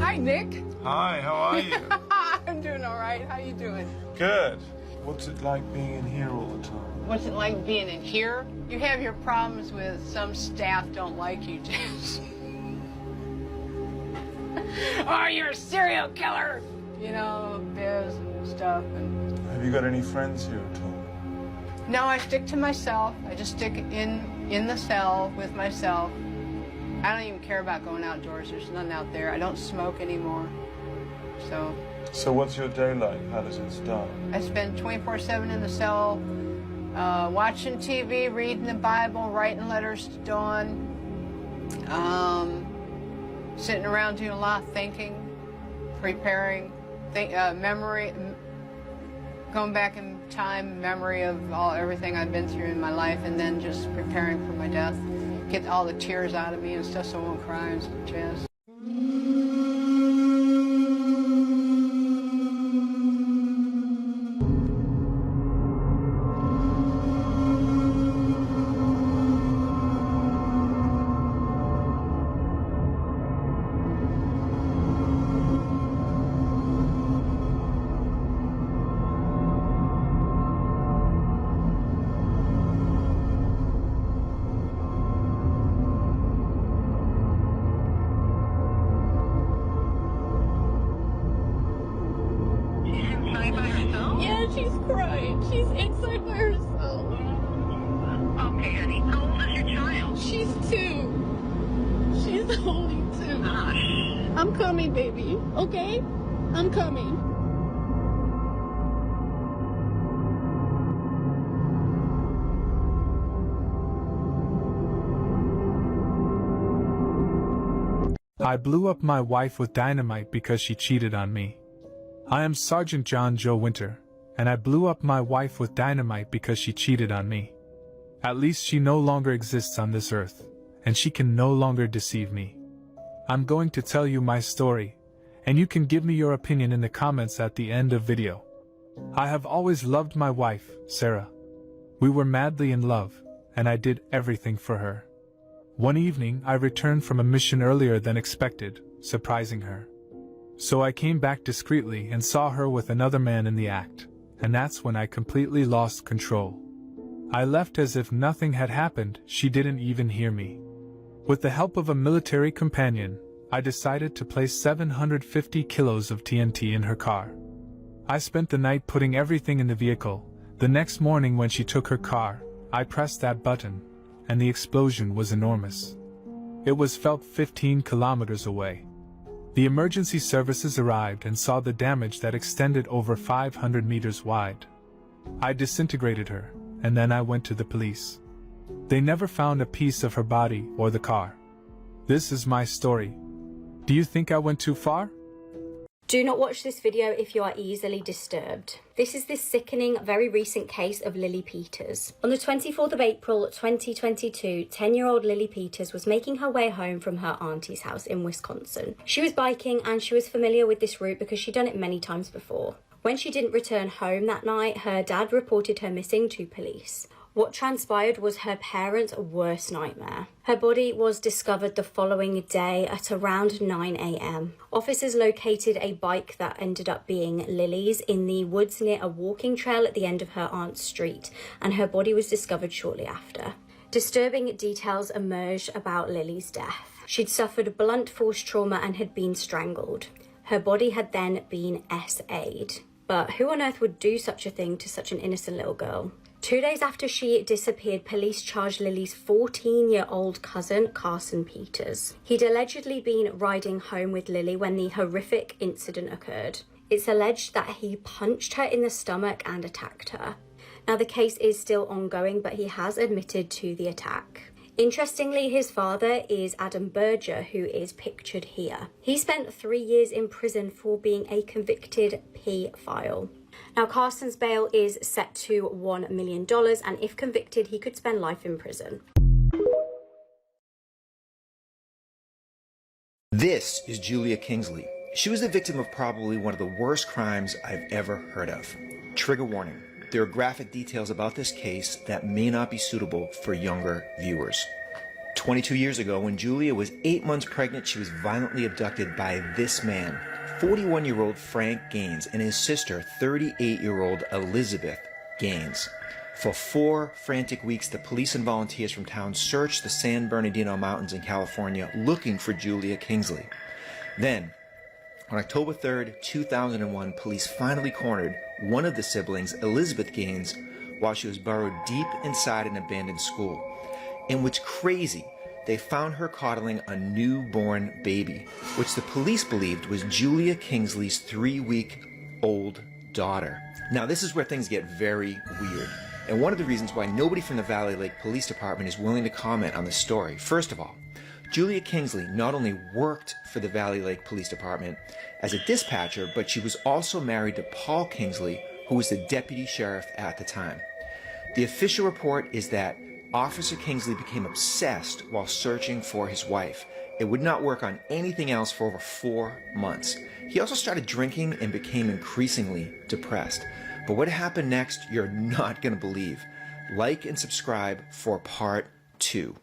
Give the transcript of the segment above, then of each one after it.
Hi, Nick. Hi, how are you? I'm doing all right. How you doing? Good. What's it like being in here all the time? What's it like being in here? You have your problems with some staff don't like you, James. Oh, you're a serial killer. You know, biz and stuff. And Have you got any friends here at all? no, I stick to myself. I just stick in the cell with myself. I don't even care about going outdoors. There's nothing out there. I don't smoke anymore. So what's your day like? How does it start? I spend 24/7 in the cell, watching TV, reading the Bible, writing letters to Dawn, sitting around doing a lot of thinking, preparing, memory, going back in time, memory of everything I've been through in my life, and then just preparing for my death. Get all the tears out of me and stuff so I won't cry and some jazz. Yeah, she's crying. She's inside by herself. Okay, honey. How old is your child? She's 2. She's only 2. Gosh. I'm coming, baby. Okay? I'm coming. I blew up my wife with dynamite because she cheated on me. I am Sergeant John Joe Winter, and I blew up my wife with dynamite because she cheated on me. At least she no longer exists on this earth, and she can no longer deceive me. I'm going to tell you my story, and you can give me your opinion in the comments at the end of video. I have always loved my wife, Sarah. We were madly in love, and I did everything for her. One evening I returned from a mission earlier than expected, surprising her. So I came back discreetly and saw her with another man in the act, and that's when I completely lost control. I left as if nothing had happened. She didn't even hear me. With the help of a military companion, I decided to place 750 kilos of TNT in her car. I spent the night putting everything in the vehicle. The next morning when she took her car, I pressed that button, and the explosion was enormous. It was felt 15 kilometers away. The emergency services arrived and saw the damage that extended over 500 meters wide. I disintegrated her, and then I went to the police. They never found a piece of her body or the car. This is my story. Do you think I went too far? Do not watch this video if you are easily disturbed. This is this sickening, very recent case of Lily Peters. On the 24th of April 2022, 10-year-old Lily Peters was making her way home from her auntie's house in Wisconsin. She was biking and she was familiar with this route because she'd done it many times before. When she didn't return home that night, her dad reported her missing to police. What transpired was her parents' worst nightmare. Her body was discovered the following day at around 9 a.m. Officers located a bike that ended up being Lily's in the woods near a walking trail at the end of her aunt's street, and her body was discovered shortly after. Disturbing details emerged about Lily's death. She'd suffered blunt force trauma and had been strangled. Her body had then been SA'd. But who on earth would do such a thing to such an innocent little girl? 2 days after she disappeared, police charged Lily's 14-year-old cousin, Carson Peters. He'd allegedly been riding home with Lily when the horrific incident occurred. It's alleged that he punched her in the stomach and attacked her. Now, the case is still ongoing, but he has admitted to the attack. Interestingly, his father is Adam Berger, who is pictured here. He spent 3 years in prison for being a convicted paedophile. Now, Carson's bail is set to $1 million, and if convicted, he could spend life in prison. This is Julia Kingsley. She was the victim of probably one of the worst crimes I've ever heard of. Trigger warning. There are graphic details about this case that may not be suitable for younger viewers. 22 years ago, when Julia was 8 months pregnant, she was violently abducted by this man, 41-year-old Frank Gaines, and his sister, 38-year-old Elizabeth Gaines. For 4 frantic weeks, the police and volunteers from town searched the San Bernardino Mountains in California looking for Julia Kingsley. Then, on October 3rd, 2001, police finally cornered one of the siblings, Elizabeth Gaines, while she was burrowed deep inside an abandoned school. And what's crazy, they found her coddling a newborn baby, which the police believed was Julia Kingsley's 3-week-old daughter. Now, this is where things get very weird, and one of the reasons why nobody from the Valley Lake Police Department is willing to comment on this story. First of all, Julia Kingsley not only worked for the Valley Lake Police Department as a dispatcher, but she was also married to Paul Kingsley, who was the deputy sheriff at the time. The official report is that Officer Kingsley became obsessed while searching for his wife. It would not work on anything else for over 4 months. He also started drinking and became increasingly depressed. But what happened next, you're not going to believe. Like and subscribe for part 2.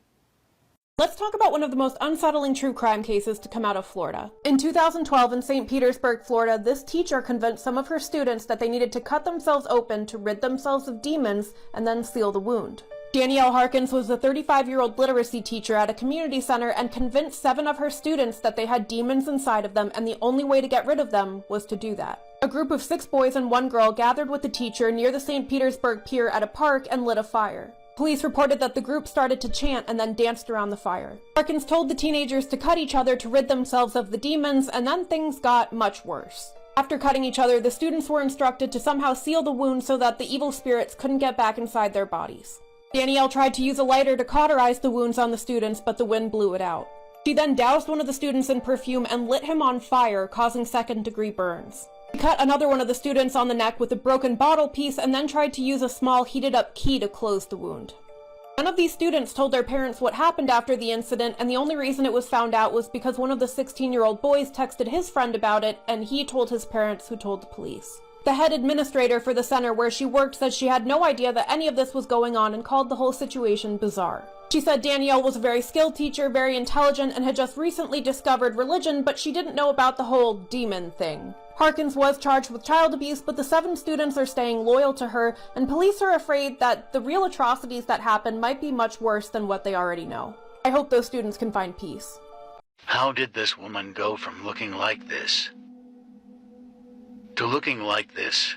Let's talk about one of the most unsettling true crime cases to come out of Florida. In 2012 in St. Petersburg, Florida, this teacher convinced some of her students that they needed to cut themselves open to rid themselves of demons and then seal the wound. Danielle Harkins was a 35-year-old literacy teacher at a community center and convinced 7 of her students that they had demons inside of them, and the only way to get rid of them was to do that. A group of 6 boys and 1 girl gathered with the teacher near the St. Petersburg Pier at a park and lit a fire. Police reported that the group started to chant and then danced around the fire. Harkins told the teenagers to cut each other to rid themselves of the demons, and then things got much worse. After cutting each other, the students were instructed to somehow seal the wound so that the evil spirits couldn't get back inside their bodies. Danielle tried to use a lighter to cauterize the wounds on the students, but the wind blew it out. She then doused one of the students in perfume and lit him on fire, causing second-degree burns. She cut another one of the students on the neck with a broken bottle piece and then tried to use a small heated-up key to close the wound. None of these students told their parents what happened after the incident, and the only reason it was found out was because one of the 16-year-old boys texted his friend about it, and he told his parents, who told the police. The head administrator for the center where she worked said she had no idea that any of this was going on and called the whole situation bizarre. She said Danielle was a very skilled teacher, very intelligent, and had just recently discovered religion, but she didn't know about the whole demon thing. Harkins was charged with child abuse, but the 7 students are staying loyal to her, and police are afraid that the real atrocities that happened might be much worse than what they already know. I hope those students can find peace. How did this woman go from looking like this to looking like this?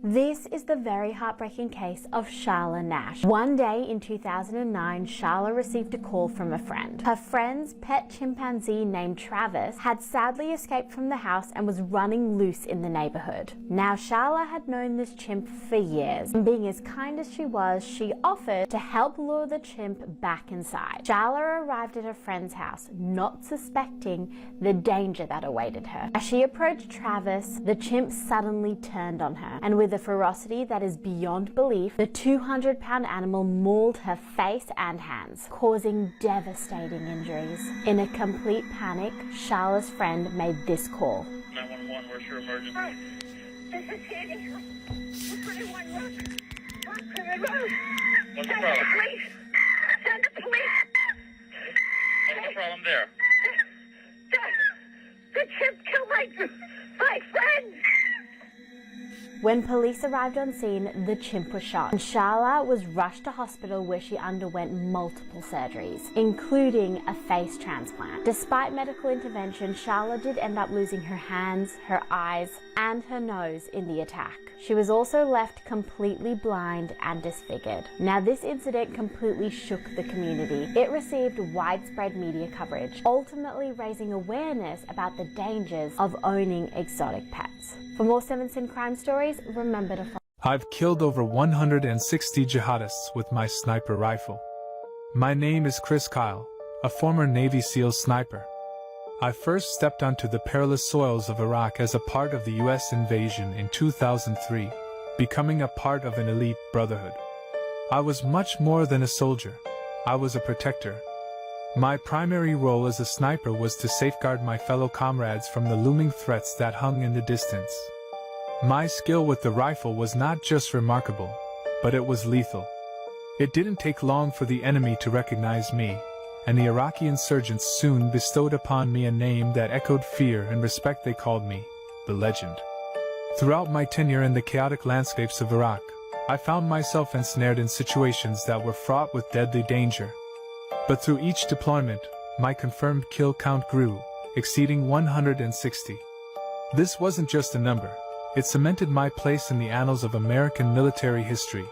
This is the very heartbreaking case of Charla Nash. One day in 2009, Charla received a call from a friend. Her friend's pet chimpanzee named Travis had sadly escaped from the house and was running loose in the neighborhood. Now, Charla had known this chimp for years, and being as kind as she was, she offered to help lure the chimp back inside. Charla arrived at her friend's house, not suspecting the danger that awaited her. As she approached Travis, the chimp suddenly turned on her, and with a ferocity that is beyond belief, the 200-pound animal mauled her face and hands, causing devastating injuries. In a complete panic, Charla's friend made this call. 911, where's your emergency? Hi, this is Katie. What's 911? Run. What's the problem? Send the police. What's the problem there? The chimp killed my friend. When police arrived on scene, the chimp was shot, and Charla was rushed to hospital where she underwent multiple surgeries, including a face transplant. Despite medical intervention, Charla did end up losing her hands, her eyes, and her nose in the attack. She was also left completely blind and disfigured. Now, this incident completely shook the community. It received widespread media coverage, ultimately raising awareness about the dangers of owning exotic pets. For more 7 Sin crime stories, remember to follow. I've killed over 160 jihadists with my sniper rifle. My name is Chris Kyle, a former Navy SEAL sniper. I first stepped onto the perilous soils of Iraq as a part of the US invasion in 2003, becoming a part of an elite brotherhood. I was much more than a soldier. I was a protector. My primary role as a sniper was to safeguard my fellow comrades from the looming threats that hung in the distance. My skill with the rifle was not just remarkable, but it was lethal. It didn't take long for the enemy to recognize me, and the Iraqi insurgents soon bestowed upon me a name that echoed fear and respect. They called me the Legend. Throughout my tenure in the chaotic landscapes of Iraq, I found myself ensnared in situations that were fraught with deadly danger. But through each deployment, my confirmed kill count grew, exceeding 160. This wasn't just a number, it cemented my place in the annals of American military history,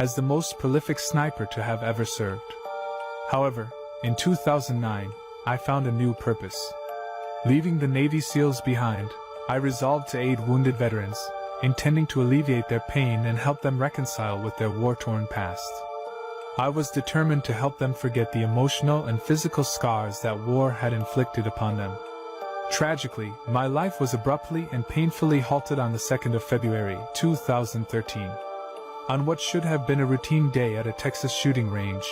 as the most prolific sniper to have ever served. However, in 2009, I found a new purpose. Leaving the Navy SEALs behind, I resolved to aid wounded veterans, intending to alleviate their pain and help them reconcile with their war-torn past. I was determined to help them forget the emotional and physical scars that war had inflicted upon them. Tragically, my life was abruptly and painfully halted on the 2nd of February, 2013. On what should have been a routine day at a Texas shooting range,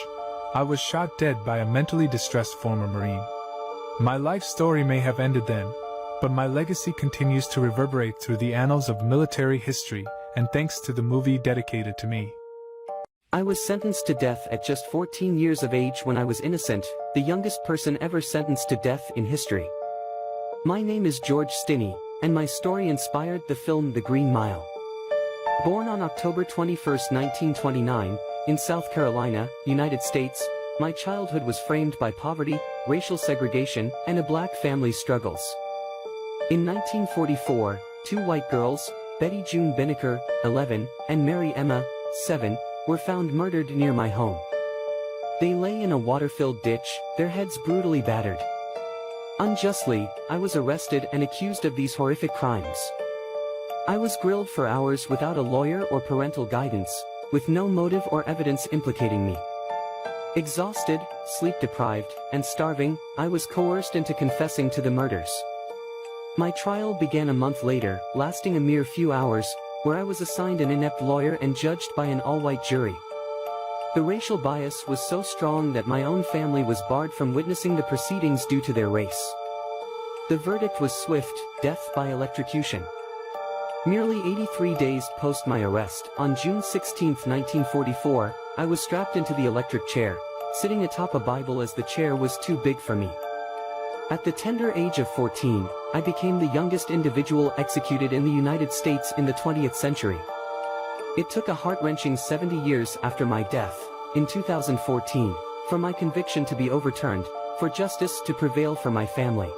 I was shot dead by a mentally distressed former Marine. My life story may have ended then, but my legacy continues to reverberate through the annals of military history, and thanks to the movie dedicated to me. I was sentenced to death at just 14 years of age when I was innocent, the youngest person ever sentenced to death in history. My name is George Stinney, and my story inspired the film The Green Mile. Born on October 21, 1929, in South Carolina, United States, my childhood was framed by poverty, racial segregation, and a black family's struggles. In 1944, two white girls, Betty June Binnicker, 11, and Mary Emma, 7, were found murdered near my home. They lay in a water-filled ditch, their heads brutally battered. Unjustly, I was arrested and accused of these horrific crimes. I was grilled for hours without a lawyer or parental guidance, with no motive or evidence implicating me. Exhausted, sleep-deprived, and starving, I was coerced into confessing to the murders. My trial began a month later, lasting a mere few hours, where I was assigned an inept lawyer and judged by an all-white jury. The racial bias was so strong that my own family was barred from witnessing the proceedings due to their race. The verdict was swift, death by electrocution. Merely 83 days post my arrest, on June 16, 1944, I was strapped into the electric chair, sitting atop a Bible as the chair was too big for me. At the tender age of 14, I became the youngest individual executed in the United States in the 20th century. It took a heart-wrenching 70 years after my death, in 2014, for my conviction to be overturned, for justice to prevail for my family.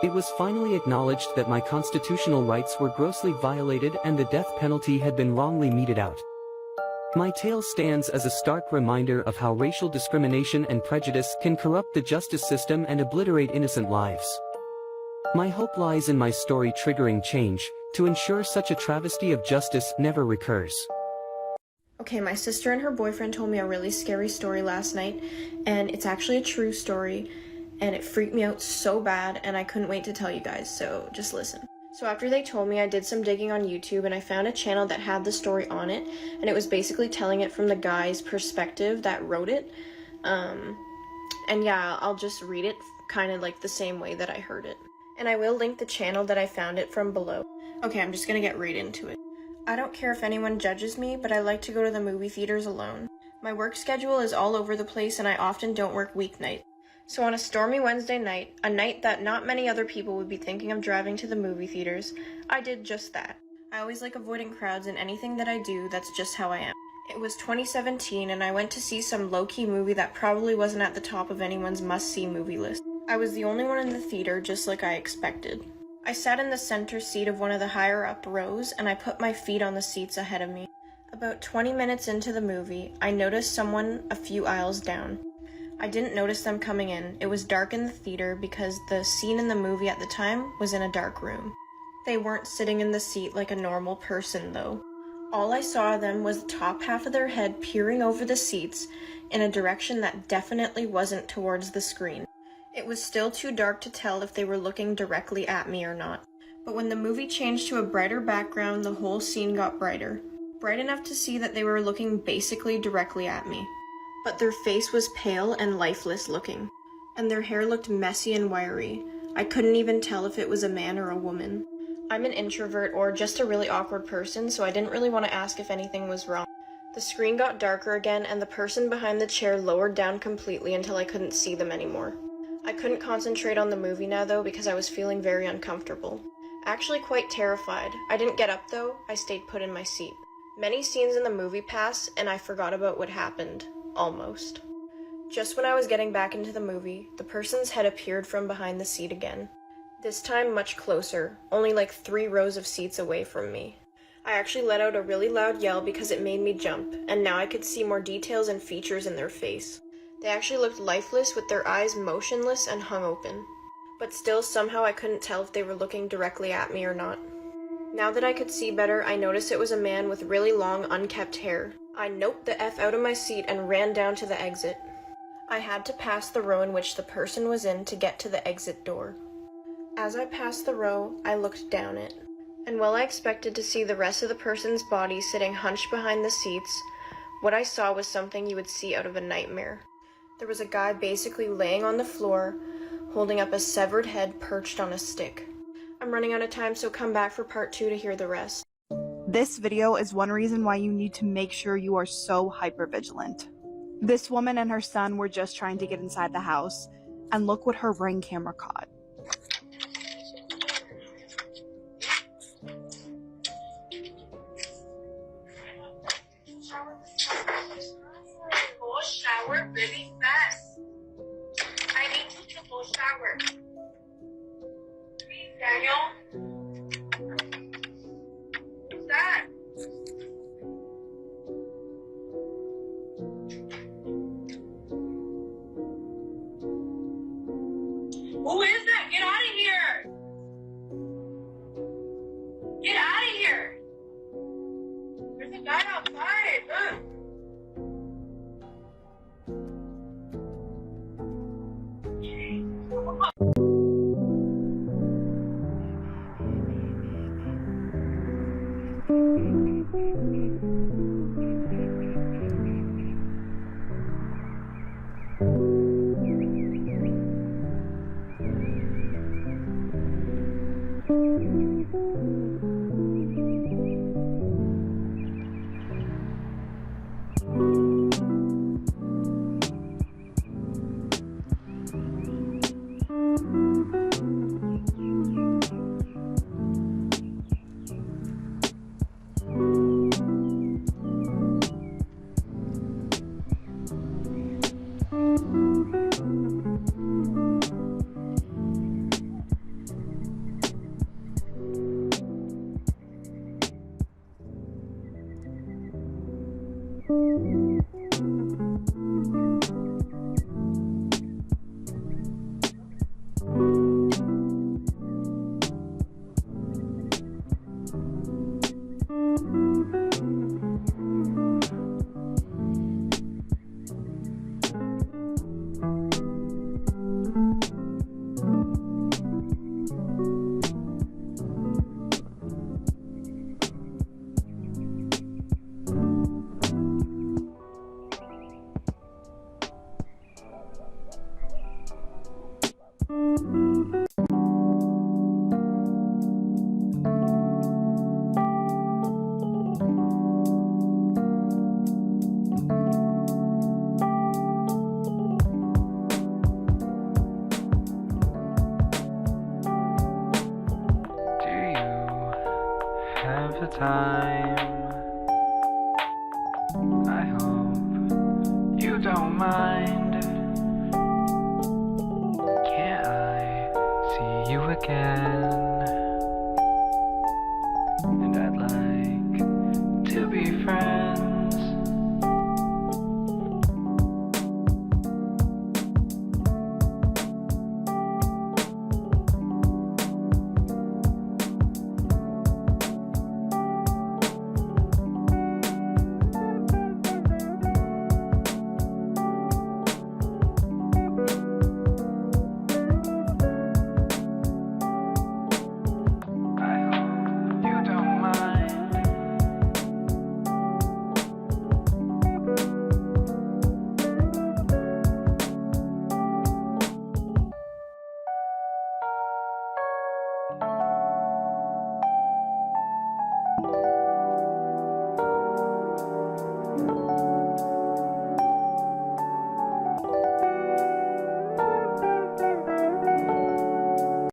It was finally acknowledged that my constitutional rights were grossly violated and the death penalty had been wrongly meted out. My tale stands as a stark reminder of how racial discrimination and prejudice can corrupt the justice system and obliterate innocent lives. My hope lies in my story triggering change, to ensure such a travesty of justice never recurs. Okay, my sister and her boyfriend told me a really scary story last night, and it's actually a true story, and it freaked me out so bad, and I couldn't wait to tell you guys, so just listen. So after they told me, I did some digging on YouTube, and I found a channel that had the story on it, and it was basically telling it from the guy's perspective that wrote it. And yeah, I'll just read it kind of like the same way that I heard it. And I will link the channel that I found it from below. Okay, I'm just gonna get right into it. I don't care if anyone judges me, but I like to go to the movie theaters alone. My work schedule is all over the place, and I often don't work weeknights. So on a stormy Wednesday night, a night that not many other people would be thinking of driving to the movie theaters, I did just that. I always like avoiding crowds in anything that I do, that's just how I am. It was 2017 and I went to see some low-key movie that probably wasn't at the top of anyone's must-see movie list. I was the only one in the theater, just like I expected. I sat in the center seat of one of the higher-up rows and I put my feet on the seats ahead of me. About 20 minutes into the movie, I noticed someone a few aisles down. I didn't notice them coming in. It was dark in the theater because the scene in the movie at the time was in a dark room. They weren't sitting in the seat like a normal person though. All I saw of them was the top half of their head peering over the seats in a direction that definitely wasn't towards the screen. It was still too dark to tell if they were looking directly at me or not. But when the movie changed to a brighter background, the whole scene got brighter. Bright enough to see that they were looking basically directly at me. But their face was pale and lifeless looking, and their hair looked messy and wiry. I couldn't even tell if it was a man or a woman. I'm an introvert or just a really awkward person, so I didn't really want to ask if anything was wrong. The screen got darker again, and the person behind the chair lowered down completely until I couldn't see them anymore. I couldn't concentrate on the movie now though because I was feeling very uncomfortable. Actually quite terrified. I didn't get up though, I stayed put in my seat. Many scenes in the movie pass, and I forgot about what happened. Almost. Just when I was getting back into the movie, the person's head appeared from behind the seat again. This time much closer, only like 3 rows of seats away from me. I actually let out a really loud yell because it made me jump, and now I could see more details and features in their face. They actually looked lifeless with their eyes motionless and hung open. But still, somehow I couldn't tell if they were looking directly at me or not. Now that I could see better, I noticed it was a man with really long, unkempt hair. I noped the F out of my seat and ran down to the exit. I had to pass the row in which the person was in to get to the exit door. As I passed the row, I looked down it. And while I expected to see the rest of the person's body sitting hunched behind the seats, what I saw was something you would see out of a nightmare. There was a guy basically laying on the floor, holding up a severed head perched on a stick. I'm running out of time, so come back for part 2 to hear the rest. This video is one reason why you need to make sure you are so hyper-vigilant. This woman and her son were just trying to get inside the house, and look what her Ring camera caught. Go shower really fast. I need you to go shower. Please, Daniel. Who's that? Who is that? Get out of here! Get out of here! There's a guy outside. Look. Time. I hope you don't mind. Can't I see you again? And I'd like to be friends.